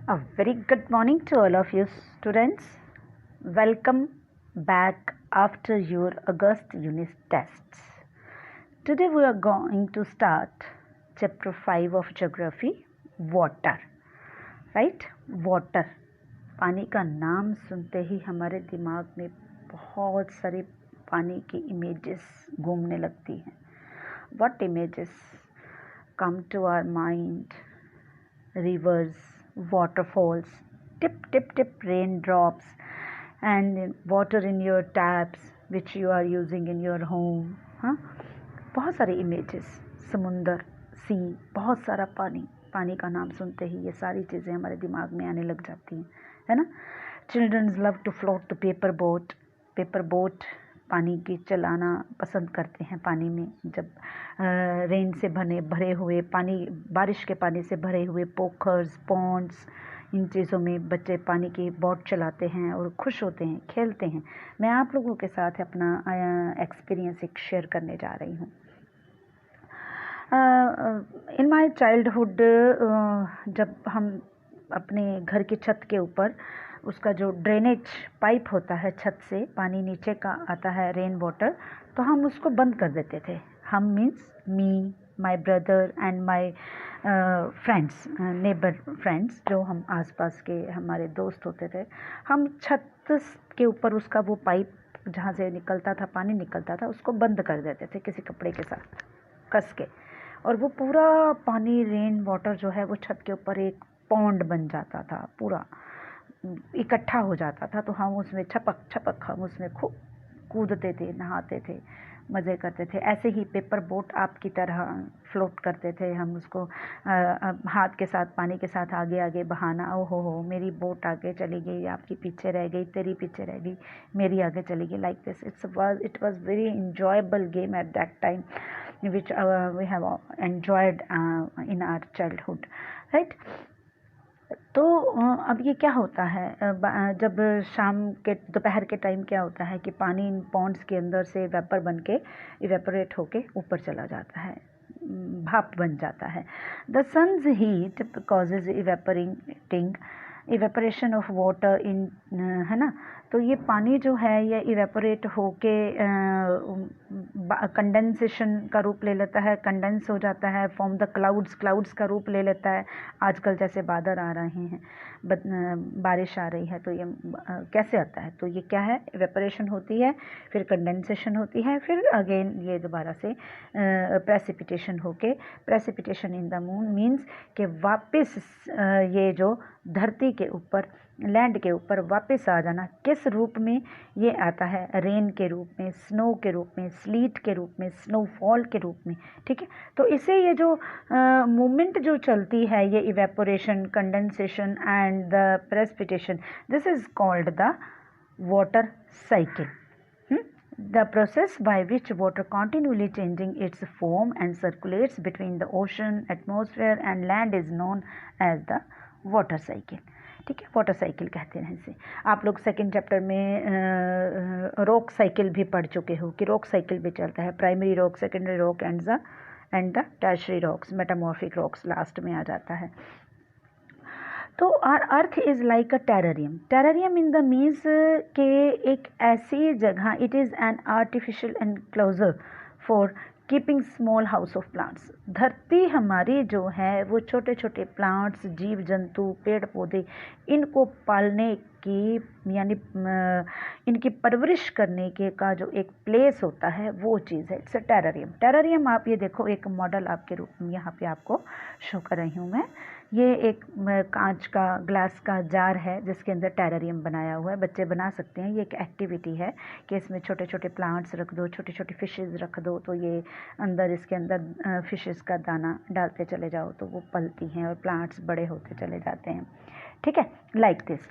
A very good morning to all of you students. Welcome back after your August unit tests. Today we are going to start chapter 5 of geography, water. Right? Water. पानी का नाम सुनते ही हमारे दिमाग में बहुत सारे पानी की इमेजेस घूमने लगती हैं. What images come to our mind? Rivers, waterfalls, tip raindrops, and water in your taps which you are using in your home. बहुत सारे इमेजेस, समुंदर, सी, बहुत सारा पानी का नाम सुनते ही ये सारी चीज़ें हमारे दिमाग में आने लग जाती हैं, है ना. Childrens love to float the paper boat पानी की चलाना पसंद करते हैं. पानी में जब रेन से भरे हुए पानी, बारिश के पानी से भरे हुए पोखर्स, पॉन्ड्स, इन चीज़ों में बच्चे पानी की बोट चलाते हैं और खुश होते हैं, खेलते हैं. मैं आप लोगों के साथ अपना एक्सपीरियंस एक शेयर करने जा रही हूँ. इन माई चाइल्डहुड जब हम अपने घर की छत के ऊपर उसका जो ड्रेनेज पाइप होता है, छत से पानी नीचे का आता है, रेन वाटर, तो हम उसको बंद कर देते थे. हम means me, my brother and my friends, neighbour friends, जो हम आसपास के हमारे दोस्त होते थे, हम छत के ऊपर उसका वो पाइप जहाँ से निकलता था, पानी निकलता था, उसको बंद कर देते थे किसी कपड़े के साथ कस के, और वो पूरा पानी, रेन वाटर जो है वो छत के ऊपर एक पॉन्ड बन जाता था, पूरा इकट्ठा हो जाता था. तो हम उसमें छपक हम उसमें खूब कूदते थे, नहाते थे, मज़े करते थे. ऐसे ही पेपर बोट आपकी तरह फ्लोट करते थे हम उसको हाथ के साथ, पानी के साथ आगे आगे बहाना. ओ हो, मेरी बोट आगे चली गई, आपकी पीछे रह गई, तेरी पीछे रह गई, मेरी आगे चली गई, like this. It was very enjoyable game at that time which we have enjoyed in our childhood, right? तो अब ये क्या होता है, जब शाम के, दोपहर के टाइम क्या होता है कि पानी इन पॉन्ड्स के अंदर से वेपर बन के इवेपोरेट होके ऊपर चला जाता है, भाप बन जाता है. The sun's heat causes evaporation of water in, है ना. तो ये पानी जो है ये इवेपोरेट होके कंडेंसेशन का रूप ले लेता है, कंडेंस हो जाता है, फॉर्म द क्लाउड्स का रूप ले लेता है. आजकल जैसे बादल आ रहे हैं, बारिश आ रही है, तो ये कैसे आता है, तो ये क्या है, इवेपोरेशन होती है, फिर कंडेंसेशन होती है, फिर अगेन ये दोबारा से प्रेसिपिटेशन होके, precipitation in the moon means कि वापस ये जो धरती के ऊपर, लैंड के ऊपर वापस आ जाना. किस रूप में ये आता है, रेन के रूप में, स्नो के रूप में, स्लीट के रूप में, स्नोफॉल के रूप में. ठीक है, तो इसे ये जो मूवमेंट जो चलती है, ये evaporation, condensation and the precipitation, this is called the water cycle. The process by which water continually changing its form and circulates between the ocean, atmosphere and land is known as the water cycle. ठीक है, water cycle कहते हैं इसे. आप लोग second chapter में rock cycle भी पढ़ चुके हो कि रॉक साइकिल भी चलता है. Primary rock, secondary rock and the tertiary rocks, metamorphic rocks last में आ जाता है. तो our earth is like a terrarium in the means के एक ऐसी जगह, it is an artificial enclosure for keeping small house of plants. धरती हमारी जो है वो छोटे छोटे प्लांट्स, जीव जंतु, पेड़ पौधे, इनको पालने की, यानी इनकी परवरिश करने के का जो एक प्लेस होता है, वो चीज़ है. It's a terrarium. आप ये देखो, एक मॉडल आपके रूप में यहाँ पे आपको शो कर रही हूँ मैं. ये एक कांच का, ग्लास का जार है जिसके अंदर टेरेरियम बनाया हुआ है. बच्चे बना सकते हैं, ये एक एक्टिविटी है कि इसमें छोटे छोटे प्लांट्स रख दो, छोटे छोटे फिशेस रख दो, तो ये अंदर, इसके अंदर फिशेस का दाना डालते चले जाओ तो वो पलती हैं और प्लांट्स बड़े होते चले जाते हैं. ठीक है, like this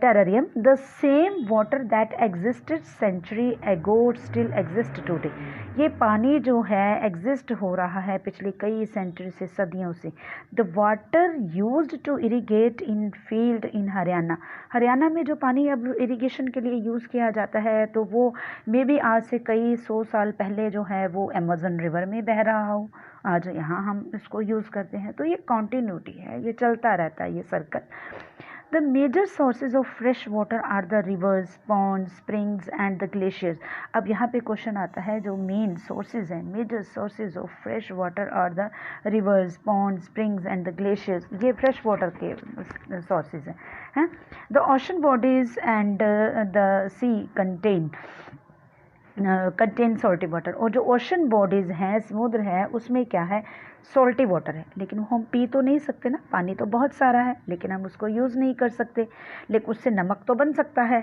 terrarium. The same water that existed century ago still exists today. ये पानी जो है एग्जिस्ट हो रहा है पिछली कई सेंचुरी से, सदियों से. The water used to irrigate in field in Haryana में जो पानी अब इरीगेशन के लिए यूज़ किया जाता है, तो वो मे बी आज से कई 100 साल पहले जो है वो अमेज़न रिवर में बह रहा हो, आज यहाँ हम इसको यूज़ करते हैं। तो ये कॉन्टीन्यूटी है, ये चलता रहता है ये circle. The major sources of fresh water are the rivers, ponds, springs and the glaciers. अब यहाँ पे क्वेश्चन आता है जो मेन सोर्सेज हैं, major sources of fresh water are the rivers, pond, springs and the glaciers. ये fresh water के sources हैं। The ocean bodies and the sea contain salty water. और जो ओशन बॉडीज़ हैं, समुद्र है, उसमें क्या है, सॉल्टी वाटर है। लेकिन हम पी तो नहीं सकते ना, पानी तो बहुत सारा है लेकिन हम उसको यूज़ नहीं कर सकते। लेकिन उससे नमक तो बन सकता है,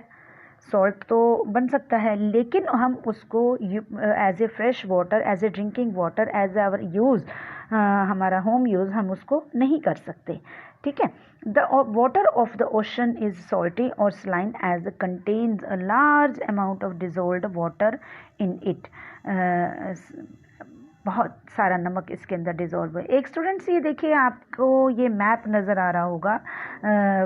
सॉल्ट तो बन सकता है, लेकिन हम उसको as a fresh water, as a drinking water, as our use, हमारा होम यूज़ हम उसको नहीं कर सकते। ठीक है। The water of the ocean is salty और saline as contains a large amount of dissolved water in it. बहुत सारा नमक इसके अंदर डिज़ोल्व है। एक स्टूडेंट्स ये देखिए, आपको ये मैप नज़र आ रहा होगा,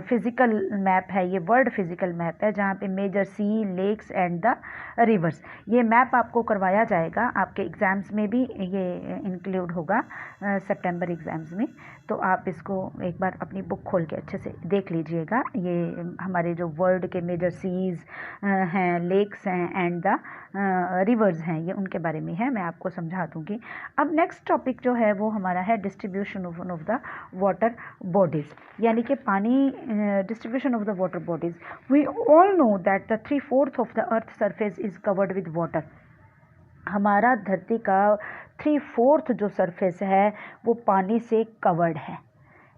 फिज़िकल मैप है ये, वर्ल्ड फिज़िकल मैप है, जहाँ पे major sea, lakes and the rivers. ये मैप आपको करवाया जाएगा, आपके एग्ज़ाम्स में भी ये इंक्लूड होगा, सितंबर एग्ज़ाम्स में। तो आप इसको एक बार अपनी बुक खोल के अच्छे से देख लीजिएगा। ये हमारे जो वर्ल्ड के मेजर सीज़ हैं, लेक्स हैं एंड द रिवर्स हैं, ये उनके बारे में है, मैं आपको समझा दूँगी। अब नेक्स्ट टॉपिक जो है वो हमारा है distribution of the water bodies, यानी कि पानी, distribution of the water bodies. We all know that the 3/4 of the earth surface is covered with water. हमारा धरती का 3/4 जो सरफेस है वो पानी से कवर्ड है।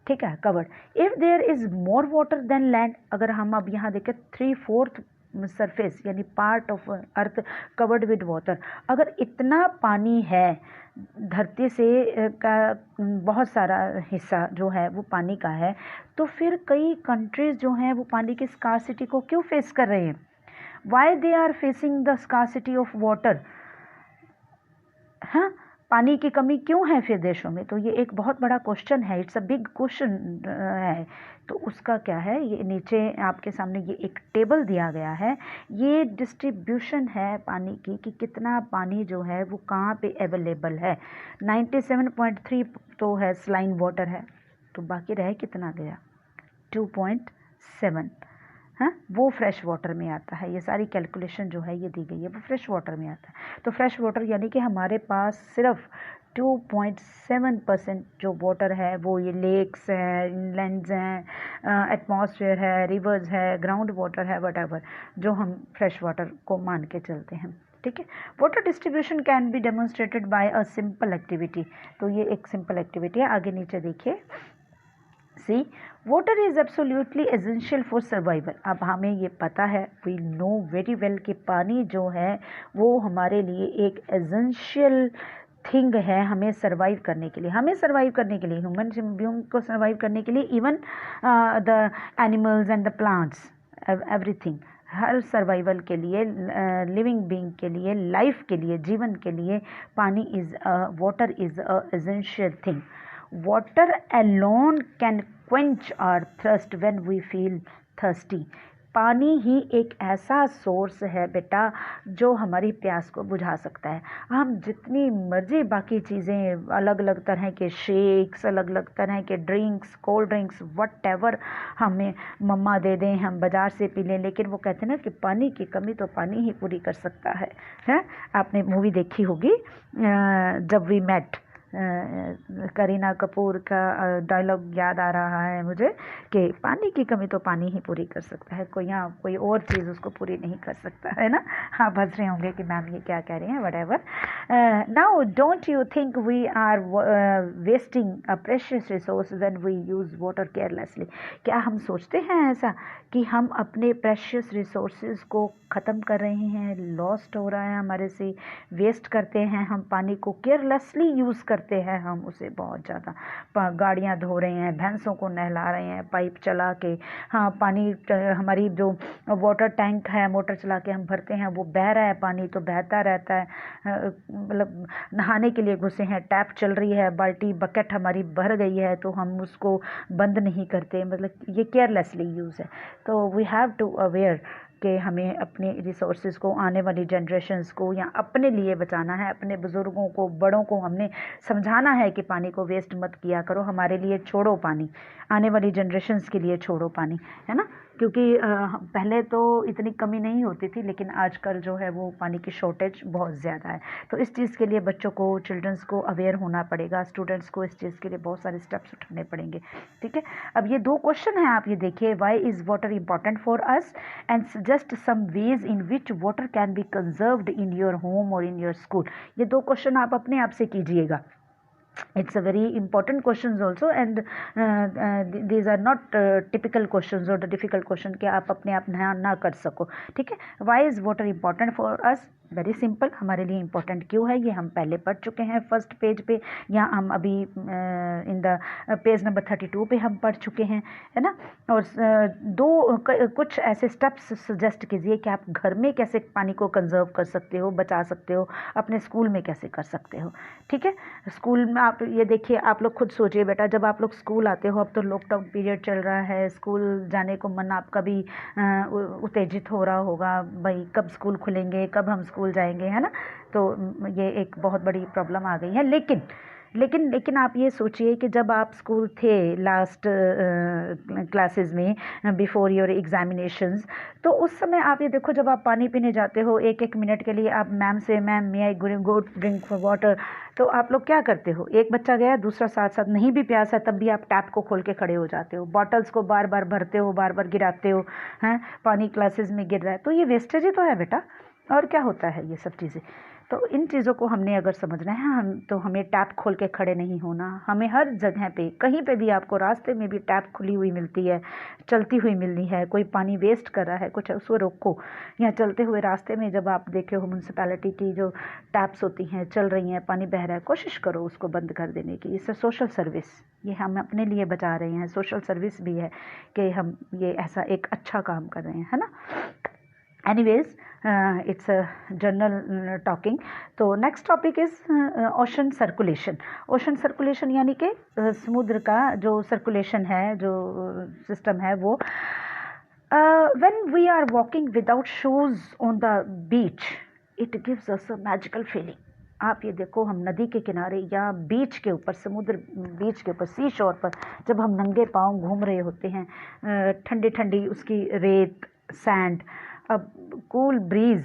ठीक है, covered. If there is more water than land, अगर हम अब यहाँ देखें 3/4 सरफेस यानी part of earth covered with water, अगर इतना पानी है धरती से का बहुत सारा हिस्सा जो है वो पानी का है, तो फिर कई कंट्रीज़ जो हैं वो पानी की स्कार्सिटी को क्यों फेस कर रहे हैं? Why they are facing the scarcity of water? हाँ, पानी की कमी क्यों है फिर देशों में? तो ये एक बहुत बड़ा क्वेश्चन है, इट्स अ बिग क्वेश्चन है। तो उसका क्या है, ये नीचे आपके सामने ये एक टेबल दिया गया है, ये डिस्ट्रीब्यूशन है पानी की कि कितना पानी जो है वो कहाँ पे अवेलेबल है। 97.3 तो है स्लाइन वाटर है, तो बाकी रह कितना गया, 2.7, हाँ, वो फ्रेश वाटर में आता है। ये सारी कैलकुलेशन जो है ये दी गई है, वो फ्रेश वाटर में आता है। तो फ्रेश वाटर यानी कि हमारे पास सिर्फ 2.7% जो वाटर है वो ये लेक्स हैं, इनलैंड्स हैं, एटमॉस्फेयर है, रिवर्स है, ग्राउंड वाटर है, वटएवर, जो हम फ्रेश वाटर को मान के चलते हैं। ठीक है। Water distribution can be demonstrated by a simple activity. तो ये एक सिंपल एक्टिविटी है, आगे नीचे देखिए। See, water is absolutely essential for survival. अब हमें ये पता है, वी नो वेरी वेल कि पानी जो है वो हमारे लिए एक एसेंशियल थिंग है हमें सर्वाइव करने के लिए, हमें सर्वाइव करने के लिए, ह्यूमन बीइंग को सर्वाइव करने के लिए, even the animals and the plants, everything, her survival के लिए, लिविंग बीइंग के लिए, लाइफ के लिए, जीवन के लिए पानी is water is a essential thing. Water alone can quench our thirst when we feel thirsty. पानी ही एक ऐसा सोर्स है बेटा जो हमारी प्यास को बुझा सकता है। हम जितनी मर्जी बाकी चीज़ें, अलग अलग तरह के शेक्स, अलग अलग तरह के ड्रिंक्स, कोल्ड ड्रिंक्स, व्हाटएवर हमें मम्मा दे दें, हम बाज़ार से पी लें, लेकिन वो कहते हैं ना कि पानी की कमी तो पानी ही पूरी कर सकता है? आपने मूवी देखी होगी जब वी मेट, करीना कपूर का डायलॉग याद आ रहा है मुझे कि पानी की कमी तो पानी ही पूरी कर सकता है, कोई और चीज़ उसको पूरी नहीं कर सकता, है ना? हाँ, हंस रहे होंगे कि मैम ये क्या कह रही हैं, whatever. Now don't you think we are wasting a precious resource when we use water carelessly? क्या हम सोचते हैं ऐसा कि हम अपने प्रेशियस रिसोर्सेज को ख़त्म कर रहे हैं, लॉस्ट हो रहा है हमारे से, वेस्ट करते हैं, हम पानी को केयरलेसली यूज़ करते हैं, हम उसे बहुत ज़्यादा, गाड़ियाँ धो रहे हैं, भैंसों को नहला रहे हैं पाइप चला के, हाँ, पानी हमारी जो वाटर टैंक है मोटर चला के हम भरते हैं, वो बह रहा है, पानी तो बहता रहता है, मतलब नहाने के लिए घुसे हैं, टैप चल रही है, बाल्टी बकेट हमारी भर गई है तो हम उसको बंद नहीं करते, मतलब ये केयरलेसली यूज़ है। तो वी हैव टू अवेयर कि हमें अपने रिसोर्सेज को, आने वाली जनरेशन्स को या अपने लिए बचाना है, अपने बुज़ुर्गों को, बड़ों को हमने समझाना है कि पानी को वेस्ट मत किया करो, हमारे लिए छोड़ो पानी, आने वाली जनरेशन्स के लिए छोड़ो पानी, है ना। क्योंकि पहले तो इतनी कमी नहीं होती थी, लेकिन आजकल जो है वो पानी की शॉर्टेज बहुत ज़्यादा है। तो इस चीज़ के लिए बच्चों को, चिल्ड्रंस को अवेयर होना पड़ेगा, स्टूडेंट्स को इस चीज़ के लिए बहुत सारे स्टेप्स उठाने पड़ेंगे, ठीक है। अब ये 2 क्वेश्चन हैं, आप ये देखिए, why is water important for us and suggest some ways in which water can be conserved in your home और इन योर स्कूल। ये 2 क्वेश्चन आप अपने आप से कीजिएगा। It's a very important questions also, and these are not typical questions or the difficult question कि आप अपने आप ध्यान ना कर सको, ठीक है। Why is water important for us? Very simple, हमारे लिए इम्पोर्टेंट क्यों है ये हम पहले पढ़ चुके हैं फर्स्ट पेज पे, या हम अभी इन द पेज नंबर 32 पे हम पढ़ चुके हैं, है ना। और कुछ ऐसे स्टेप्स सजेस्ट कीजिए कि आप घर में कैसे पानी को कंजर्व कर सकते हो, बचा सकते हो, अपने स्कूल में कैसे कर सकते हो, ठीक है। स्कूल में आप ये देखिए, आप लोग खुद सोचिए बेटा, जब आप लोग स्कूल आते हो, अब तो लॉकडाउन पीरियड चल रहा है, स्कूल जाने को मन आपका भी उत्तेजित हो रहा होगा, भाई कब स्कूल खुलेंगे, कब हम स्कूल जाएंगे, है ना। तो ये एक बहुत बड़ी प्रॉब्लम आ गई है। लेकिन आप ये सोचिए कि जब आप स्कूल थे लास्ट क्लासेस में, बिफोर योर एग्जामिनेशंस, तो उस समय आप ये देखो, जब आप पानी पीने जाते हो 1-1 मिनट के लिए, आप मैम से, ma'am may I go drink for water, तो आप लोग क्या करते हो, एक बच्चा गया, दूसरा साथ साथ नहीं भी प्यास है तब भी आप टैप को खोल के खड़े हो जाते हो, बॉटल्स को बार बार भरते हो, बार बार गिराते हो, हैं, पानी क्लासेस में गिर रहा है, तो ये वेस्टेज ही तो है बेटा, और क्या होता है ये सब चीज़ें। तो इन चीज़ों को हमने अगर समझना है, तो हमें टैप खोल के खड़े नहीं होना, हमें हर जगह पे, कहीं पे भी आपको रास्ते में भी टैप खुली हुई मिलती है, चलती हुई मिलनी है, कोई पानी वेस्ट कर रहा है कुछ, उसको रोको। या चलते हुए रास्ते में जब आप देखे हो म्यूनसिपैलिटी की जो टैप्स होती हैं चल रही हैं, पानी बह रहा है, कोशिश करो उसको बंद कर देने की। इससे सोशल सर्विस, ये हम अपने लिए बचा रहे हैं, सोशल सर्विस भी है कि हम ये ऐसा एक अच्छा काम कर रहे हैं, है ना। Anyways, it's a general talking. तो next topic is ocean circulation. Ocean circulation यानी कि समुद्र का जो सर्कुलेशन है, जो सिस्टम है, वो when we are walking without shoes on the beach, it gives us a magical feeling. आप ये देखो, हम नदी के किनारे या बीच के ऊपर, समुद्र बीच के ऊपर, सी शोर पर, जब हम नंगे पाँव घूम रहे होते हैं, ठंडी ठंडी उसकी रेत, सैंड, अब कूल ब्रीज,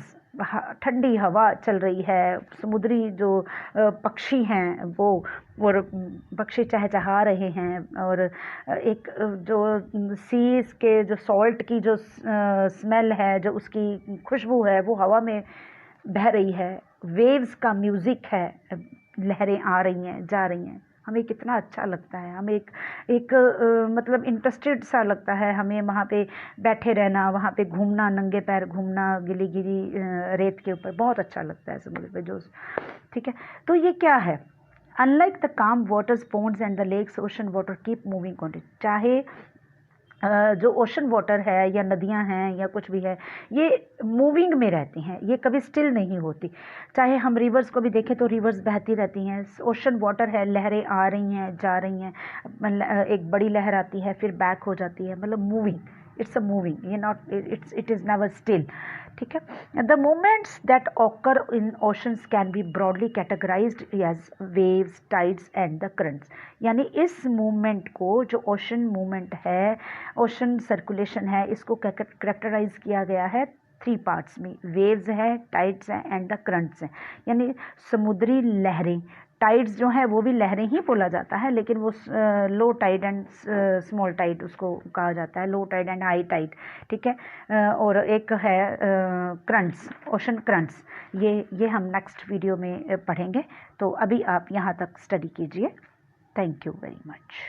ठंडी हवा चल रही है, समुद्री जो पक्षी हैं वो और पक्षी चहचहा रहे हैं, और एक जो सीज के जो सॉल्ट की जो स्मेल है, जो उसकी खुशबू है, वो हवा में बह रही है, वेव्स का म्यूज़िक है, लहरें आ रही हैं, जा रही हैं, हमें कितना अच्छा लगता है, हमें एक मतलब इंटरेस्टेड सा लगता है, हमें वहाँ पे बैठे रहना, वहाँ पे घूमना, नंगे पैर घूमना, गिली गिली रेत के ऊपर, बहुत अच्छा लगता है समुद्र पे जो, ठीक है। तो ये क्या है, unlike the calm waters, ponds and the lakes, ocean water keep moving continue. चाहे जो ओशन वाटर है या नदियां हैं या कुछ भी है, ये मूविंग में रहती हैं, ये कभी स्टिल नहीं होती। चाहे हम रिवर्स को भी देखें तो रिवर्स बहती रहती हैं, ओशन वाटर है, लहरें आ रही हैं, जा रही हैं, एक बड़ी लहर आती है फिर बैक हो जाती है, मतलब मूविंग, इट्स अ मूविंग, ये not, it is never still, ठीक है। The movements that occur in oceans can be broadly categorised as waves, tides and the currents. यानी इस मूवमेंट को, जो ओशन मूवमेंट है, ओशन सर्कुलेशन है, इसको कैरेक्टराइज किया गया है 3 पार्ट्स में, वेव्स है, टाइड्स हैं एंड द करंट्स हैं। यानी समुद्री लहरें, टाइड्स जो हैं वो भी लहरें ही बोला जाता है, लेकिन वो low tide and small tide उसको कहा जाता है, low tide and high tide, ठीक है। और एक है करंट्स, ओशन करंट्स, ये हम नेक्स्ट वीडियो में पढ़ेंगे। तो अभी आप यहाँ तक स्टडी कीजिए। Thank you very much.